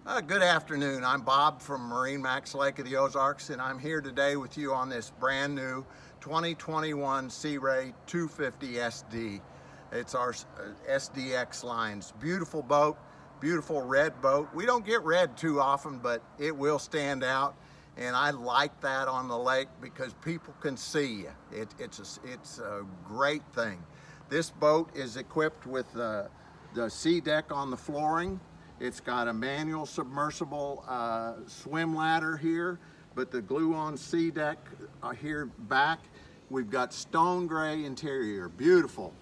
Good afternoon. I'm Bob from MarineMax Lake of the Ozarks, and I'm here today with you on this brand new 2021 Sea Ray 250 SD. It's our SDX lines. Beautiful boat, beautiful red boat. We don't get red too often, but it will stand out, and I like that on the lake because people can see you. It's a great thing. This boat is equipped with the sea deck on the flooring. It's got a manual submersible swim ladder here, but the glue-on sea deck here back. We've got stone gray interior, beautiful.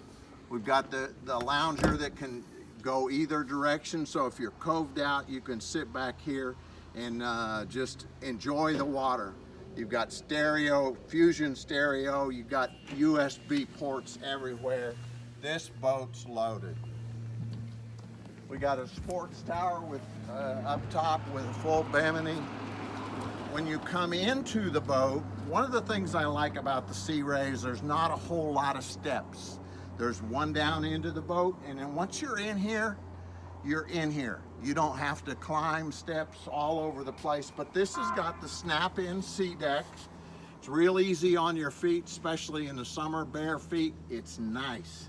We've got the lounger that can go either direction, so if you're coved out, you can sit back here and just enjoy the water. You've got stereo, fusion stereo, you've got USB ports everywhere. This boat's loaded. We got a sports tower with up top with a full bimini. When you come into the boat, one of the things I like about the Sea Ray is there's not a whole lot of steps. There's one down into the boat, and then once you're in here, you're in here. You don't have to climb steps all over the place, but this has got the snap-in sea deck. It's real easy on your feet, especially in the summer, bare feet. It's nice.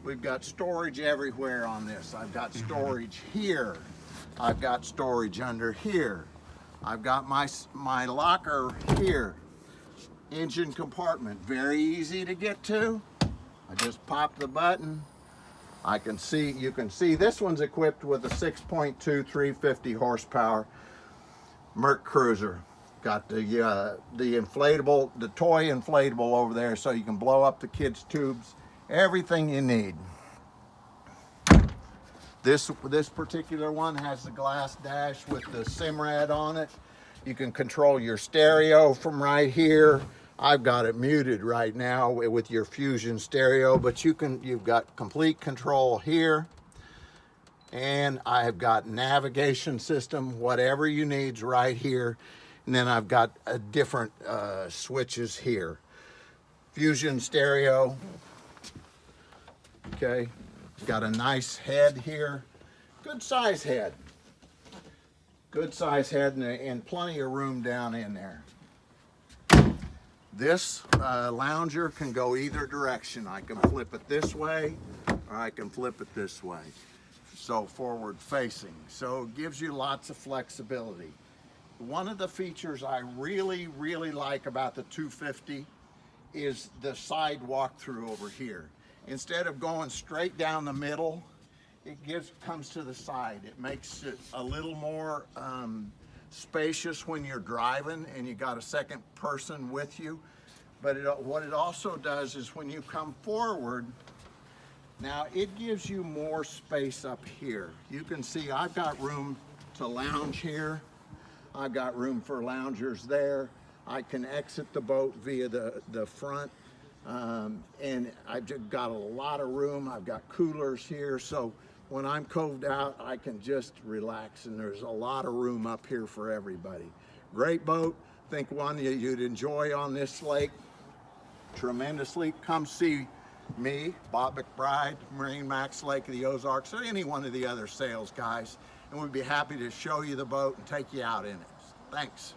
We've got storage everywhere on this. I've got storage here. I've got storage under here. I've got my locker here. Engine compartment, very easy to get to. I just pop the button. You can see this one's equipped with a 6.2 350 horsepower Merc Cruiser. Got the inflatable, the toy inflatable over there so you can blow up the kids' tubes. Everything you need. This particular one has the glass dash with the Simrad on it. You can control your stereo from right here. I've got it muted right now with your fusion stereo, but you've got complete control here. And I've got navigation system, whatever you need's right here. And then I've got different switches here. Fusion stereo. Okay, got a nice head here, good size head and plenty of room down in there. This lounger can go either direction. I can flip it this way or I can flip it this way, so forward facing, so it gives you lots of flexibility. One of the features I really like about the 250 is the side walkthrough over here. Instead of going straight down the middle, it comes to the side. It makes it a little more spacious when you're driving and you got a second person with you. But what it also does is when you come forward, now it gives you more space up here. You can see I've got room to lounge here. I've got room for loungers there. I can exit the boat via the front. And I've just got a lot of room. I've got coolers here, so when I'm coved out, I can just relax, and there's a lot of room up here for everybody. Great boat. Think one you'd enjoy on this lake tremendously. Come see me, Bob McBride, MarineMax Lake of the Ozarks, or any one of the other sales guys, and we'd be happy to show you the boat and take you out in it. Thanks.